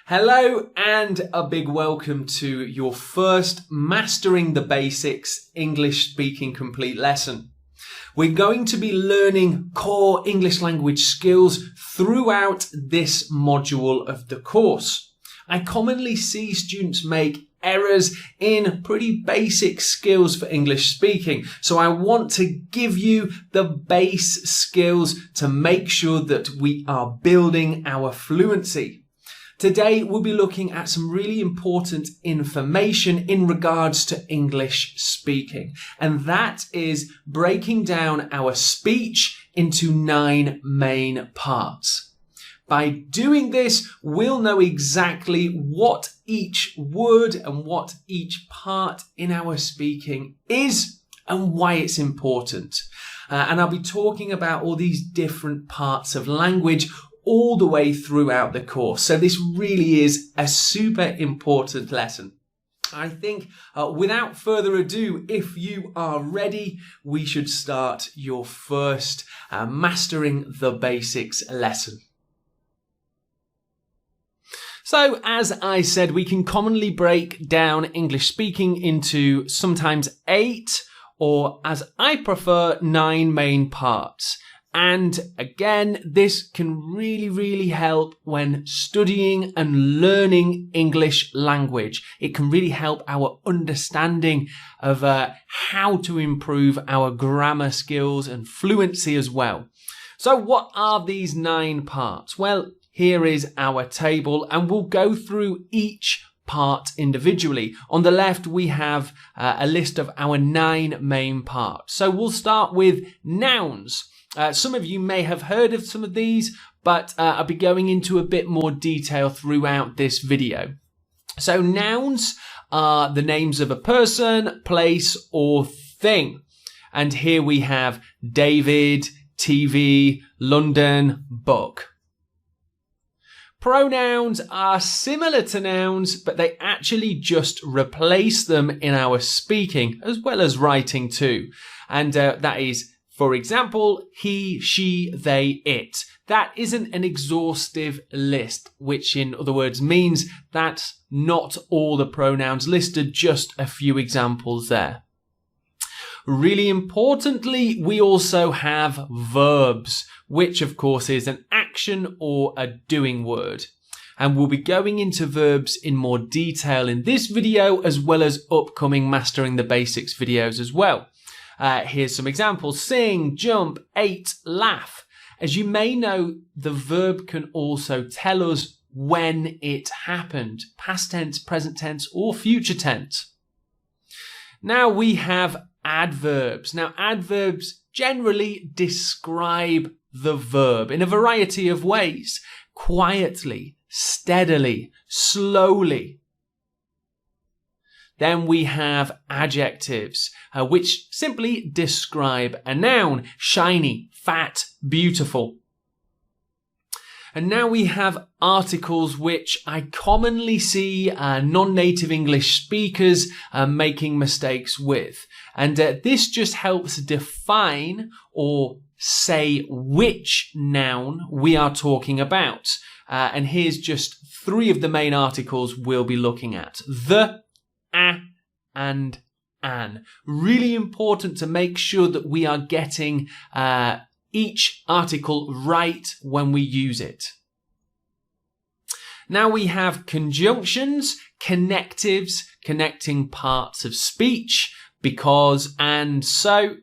Hello and a big welcome to your first Mastering the Basics English Speaking Complete lesson. We're going to be learning core English language skills throughout this module of the course. I commonly see students make errors in pretty basic skills for English speaking. So I want to give you the base skills to make sure that we are building our fluency. Today, we'll be looking at some really important information in regards to English speaking, and that is breaking down our speech into 9 main parts. By doing this, we'll know exactly what each word and what each part in our speaking is and why it's important. And I'll be talking about all these different parts of language all the way throughout the course. So this really is a super important lesson. I think without further ado, if you are ready, we should start your first Mastering the Basics lesson. So, as I said, we can commonly break down English speaking into sometimes 8 or, as I prefer, 9 main parts. And again, this can really help when studying and learning English language. It can really help our understanding of how to improve our grammar skills and fluency as well. So what are these 9 parts? Well, here is our table and we'll go through each part individually. On the left, we have a list of our 9 main parts. So we'll start with nouns. Some of you may have heard of some of these, but I'll be going into a bit more detail throughout this video. So nouns are the names of a person, place, or thing. And here we have David, TV, London, book. Pronouns are similar to nouns, but they actually just replace them in our speaking as well as writing too. And that is, for example, he, she, they, it. That isn't an exhaustive list, which in other words means that's not all the pronouns listed, just a few examples there. Really importantly, we also have verbs, which of course is an action or a doing word. And we'll be going into verbs in more detail in this video, as well as upcoming Mastering the Basics videos as well. Here's some examples. Sing, jump, ate, laugh. As you may know, the verb can also tell us when it happened. Past tense, present tense, or future tense. Now we have adverbs. Now adverbs generally describe the verb in a variety of ways. Quietly, steadily, slowly. Then we have adjectives, which simply describe a noun. Shiny, fat, beautiful. And now we have articles, which I commonly see non-native English speakers making mistakes with. And this just helps define or say which noun we are talking about. And here's just 3 of the main articles we'll be looking at. The, a, and an. Really important to make sure that we are getting each article right when we use it. Now we have conjunctions, connectives, connecting parts of speech, because, and, so.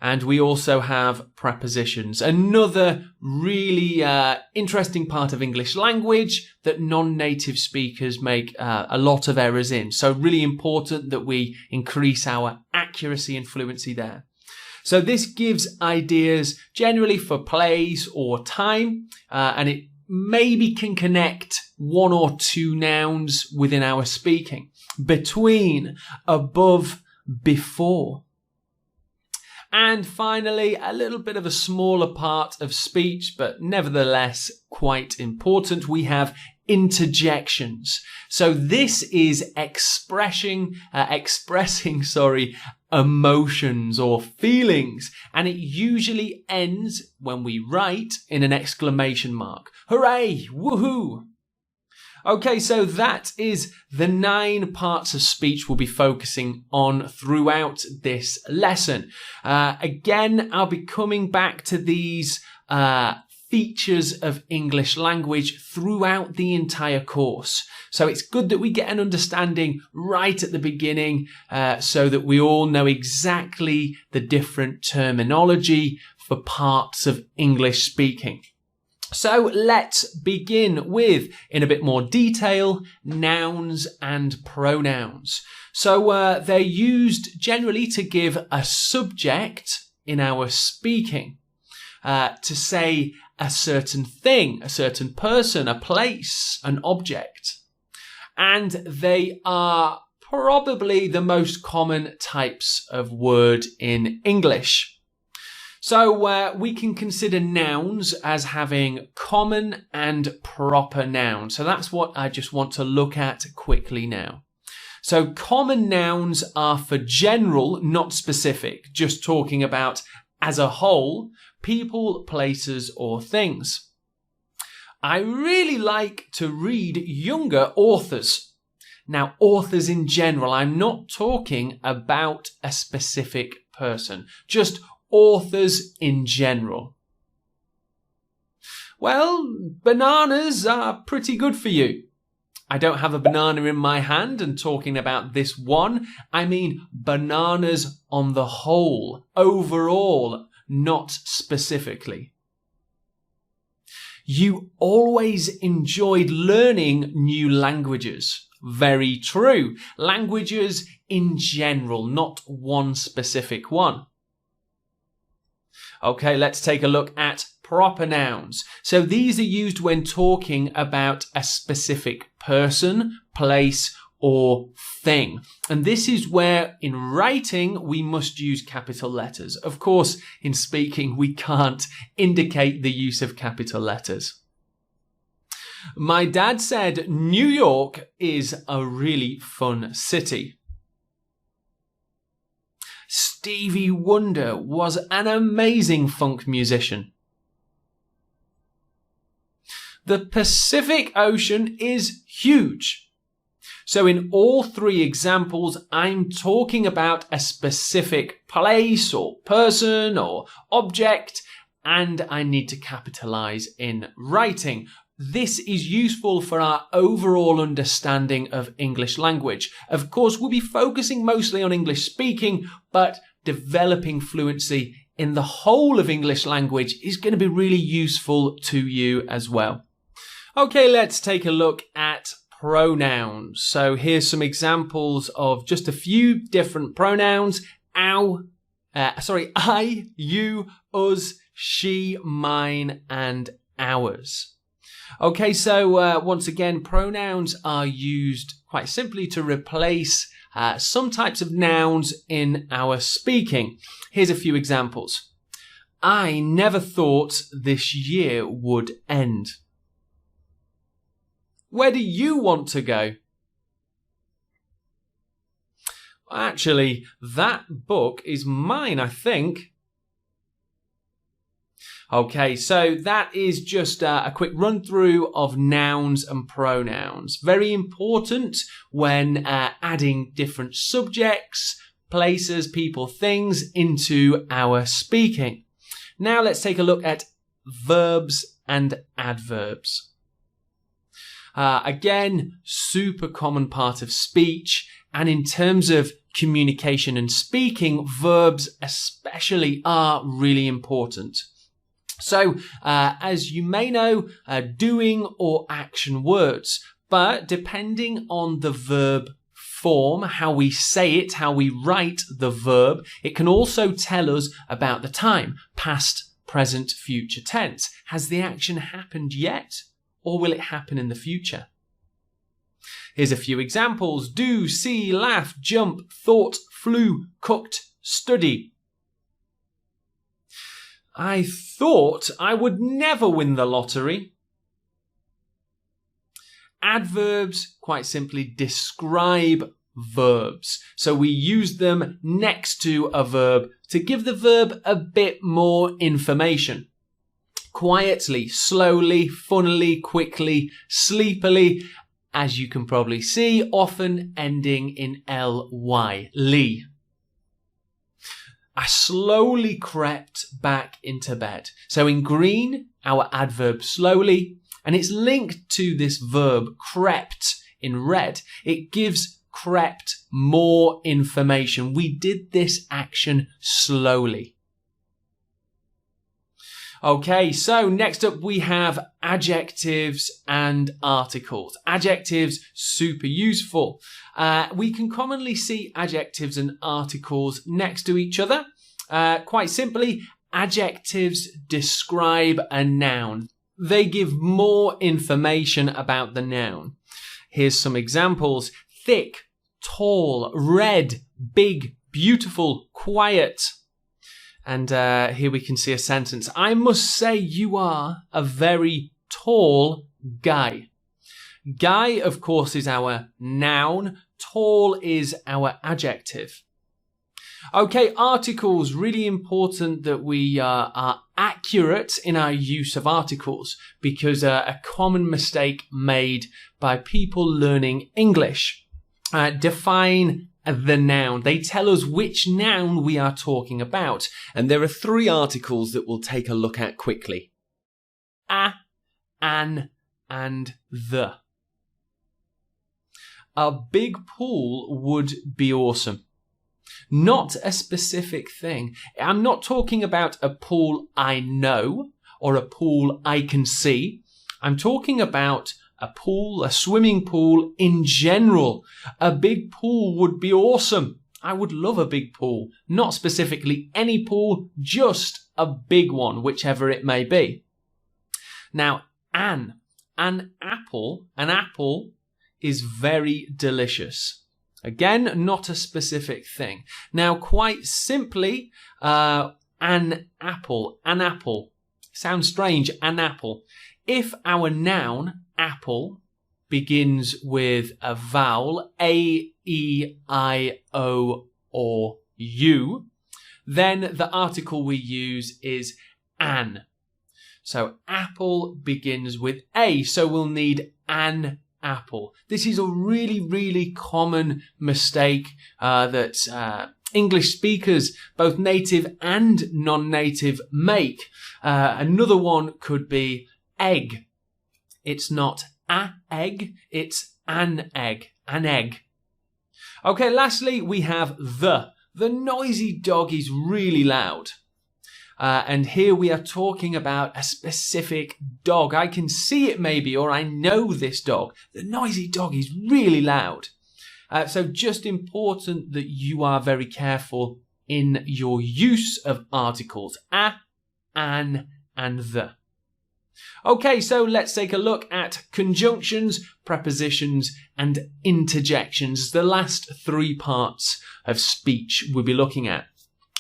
And we also have prepositions, another really interesting part of English language that non-native speakers make a lot of errors in. So really important that we increase our accuracy and fluency there. So this gives ideas generally for place or time, and it maybe can connect 1 or 2 nouns within our speaking. Between, above, before. And finally, a little bit of a smaller part of speech, but nevertheless quite important. We have interjections. So this is expressing emotions or feelings, and it usually ends when we write in an exclamation mark. Hooray! Woohoo! Okay, so that is the 9 parts of speech we'll be focusing on throughout this lesson. Again, I'll be coming back to these features of English language throughout the entire course. So it's good that we get an understanding right at the beginning so that we all know exactly the different terminology for parts of English speaking. So let's begin with, in a bit more detail, nouns and pronouns. So they're used generally to give a subject in our speaking, to say a certain thing, a certain person, a place, an object. And they are probably the most common types of word in English. So we can consider nouns as having common and proper nouns. So that's what I just want to look at quickly now. So common nouns are for general, not specific, just talking about as a whole, people, places, or things. I really like to read younger authors. Now, authors in general, I'm not talking about a specific person, just authors in general. Well, bananas are pretty good for you. I don't have a banana in my hand and talking about this one. I mean bananas on the whole, overall, not specifically. You always enjoyed learning new languages. Very true. Languages in general, not one specific one. Okay, let's take a look at proper nouns. So these are used when talking about a specific person, place, or thing. And this is where in writing we must use capital letters. Of course, in speaking we can't indicate the use of capital letters. My dad said New York is a really fun city. Stevie Wonder was an amazing funk musician. The Pacific Ocean is huge. So in all 3 examples, I'm talking about a specific place or person or object, and I need to capitalize in writing. This is useful for our overall understanding of English language. Of course, we'll be focusing mostly on English speaking, but developing fluency in the whole of English language is going to be really useful to you as well. Okay, let's take a look at pronouns. So here's some examples of just a few different pronouns. I, you, us, she, mine, and ours. Okay, so once again, pronouns are used quite simply to replace some types of nouns in our speaking. Here's a few examples. I never thought this year would end. Where do you want to go? Actually, that book is mine, I think. Okay, so that is just a quick run through of nouns and pronouns. Very important when adding different subjects, places, people, things into our speaking. Now let's take a look at verbs and adverbs. Again, super common part of speech. And in terms of communication and speaking, verbs especially are really important. So, as you may know, doing or action words, but depending on the verb form, how we say it, how we write the verb, it can also tell us about the time, past, present, future tense. Has the action happened yet, or will it happen in the future? Here's a few examples. Do, see, laugh, jump, thought, flew, cooked, study. I thought I would never win the lottery. Adverbs quite simply describe verbs. So we use them next to a verb to give the verb a bit more information. Quietly, slowly, funnily, quickly, sleepily. as you can probably see, often ending in ly, lee. I slowly crept back into bed. So in green, our adverb slowly, and it's linked to this verb crept in red. It gives crept more information. We did this action slowly. Okay, so next up we have adjectives and articles. Adjectives, super useful. We can commonly see adjectives and articles next to each other. Quite simply, adjectives describe a noun. They give more information about the noun. Here's some examples. Thick, tall, red, big, beautiful, quiet. And here we can see a sentence. I must say you are a very tall guy. Guy, of course, is our noun. Tall is our adjective. Okay, articles. Really important that we are accurate in our use of articles, because a common mistake made by people learning English. Define the noun. They tell us which noun we are talking about. And there are 3 articles that we'll take a look at quickly. A, an, and the. A big pool would be awesome. Not a specific thing. I'm not talking about a pool I know or a pool I can see. I'm talking about a pool, a swimming pool in general. A big pool would be awesome. I would love a big pool. Not specifically any pool, just a big one, whichever it may be. Now, an apple is very delicious. Again, not a specific thing. Now, quite simply, an apple. Sounds strange, an apple. If our noun, apple, begins with a vowel, A, E, I, O, or U, then the article we use is an. So apple begins with A, so we'll need an apple. This is a really, really common mistake that English speakers, both native and non-native, make. Another one could be egg. It's not a egg, it's an egg. An egg. Okay, lastly, we have the. The noisy dog is really loud. And here we are talking about a specific dog. I can see it maybe, or I know this dog. The noisy dog is really loud. So just important that you are very careful in your use of articles. A, an, and the. Okay, so let's take a look at conjunctions, prepositions, and interjections, the last 3 parts of speech we'll be looking at.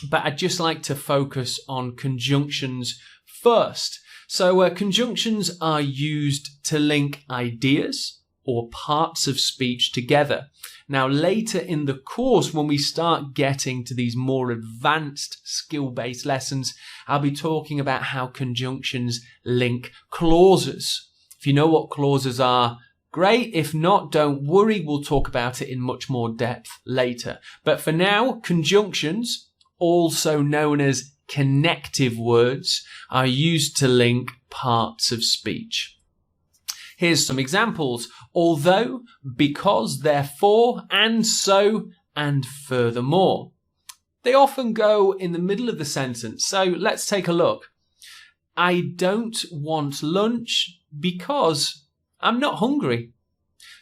But I'd just like to focus on conjunctions first. So conjunctions are used to link ideas or parts of speech together. Now, later in the course, when we start getting to these more advanced skill-based lessons, I'll be talking about how conjunctions link clauses. If you know what clauses are, great. If not, don't worry. We'll talk about it in much more depth later. But for now, conjunctions, also known as connective words, are used to link parts of speech. Here's some examples. Although, because, therefore, and so, and furthermore. They often go in the middle of the sentence. So let's take a look. I don't want lunch because I'm not hungry.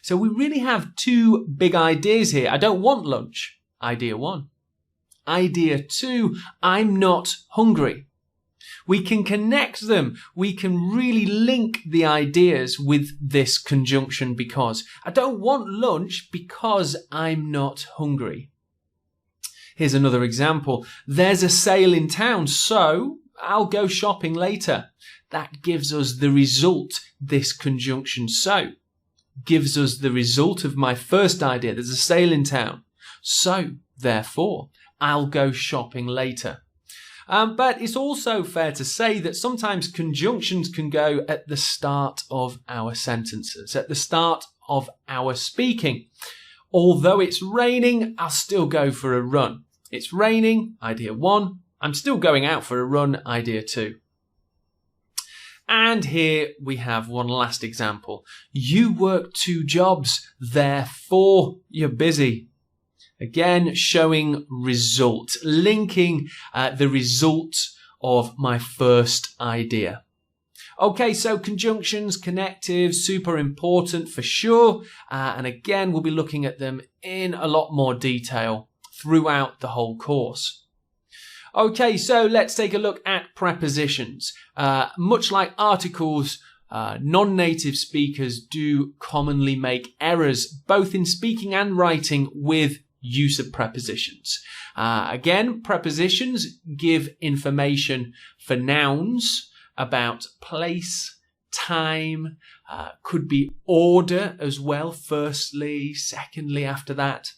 So we really have 2 big ideas here. I don't want lunch. Idea 1. Idea 2, I'm not hungry. We can connect them. We can really link the ideas with this conjunction because. I don't want lunch because I'm not hungry. Here's another example. There's a sale in town, so I'll go shopping later. That gives us the result, this conjunction so. Gives us the result of my first idea. There's a sale in town. So, therefore, I'll go shopping later. But it's also fair to say that sometimes conjunctions can go at the start of our sentences, at the start of our speaking. Although it's raining, I'll still go for a run. It's raining, idea 1. I'm still going out for a run, idea 2. And here we have one last example. You work 2 jobs, therefore you're busy. Again, showing result, linking the result of my first idea. Okay, so conjunctions, connectives, super important for sure. And again, we'll be looking at them in a lot more detail throughout the whole course. Okay, so let's take a look at prepositions. Much like articles, non-native speakers do commonly make errors, both in speaking and writing, with use of prepositions. Again, prepositions give information for nouns about place, time, could be order as well, firstly, secondly after that.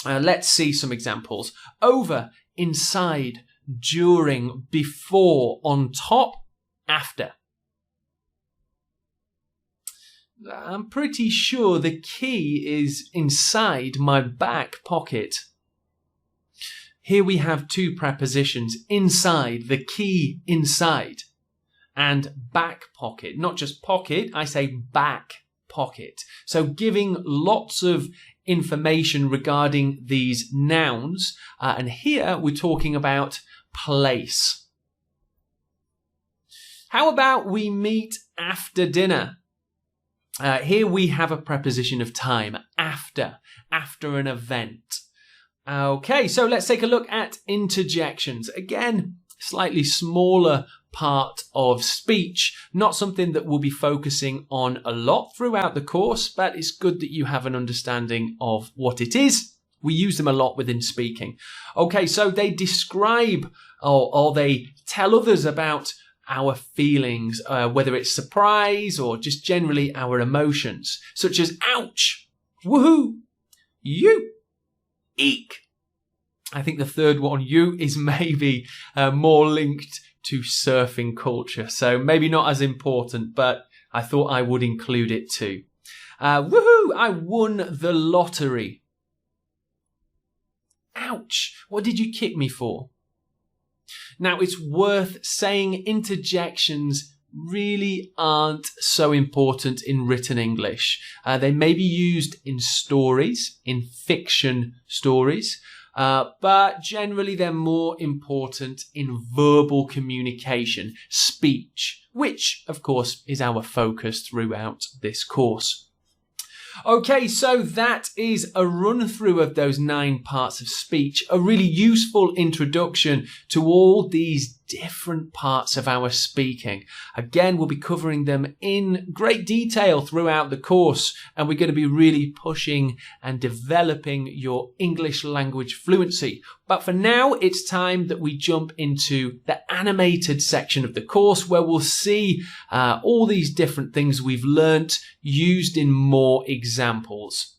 Let's see some examples. Over, inside, during, before, on top, after. I'm pretty sure the key is inside my back pocket. Here we have 2 prepositions, inside, the key inside, and back pocket. Not just pocket, I say back pocket. So giving lots of information regarding these nouns. And here we're talking about place. How about we meet after dinner? Here we have a preposition of time, after an event. Okay, so let's take a look at interjections. Again, slightly smaller part of speech, not something that we'll be focusing on a lot throughout the course, but it's good that you have an understanding of what it is. We use them a lot within speaking. Okay, so they describe or they tell others about our feelings, whether it's surprise or just generally our emotions, such as ouch, woohoo, you, eek. I think the third one, you, is maybe more linked to surfing culture, so maybe not as important, but I thought I would include it too. Woohoo, I won the lottery. Ouch, what did you kick me for? Now, it's worth saying interjections really aren't so important in written English. They may be used in stories, in fiction stories, but generally they're more important in verbal communication, speech, which, of course, is our focus throughout this course. Okay, so that is a run through of those 9 parts of speech, a really useful introduction to all these different parts of our speaking. Again, we'll be covering them in great detail throughout the course, and we're going to be really pushing and developing your English language fluency. But for now, it's time that we jump into the animated section of the course, where we'll see all these different things we've learnt used in more examples.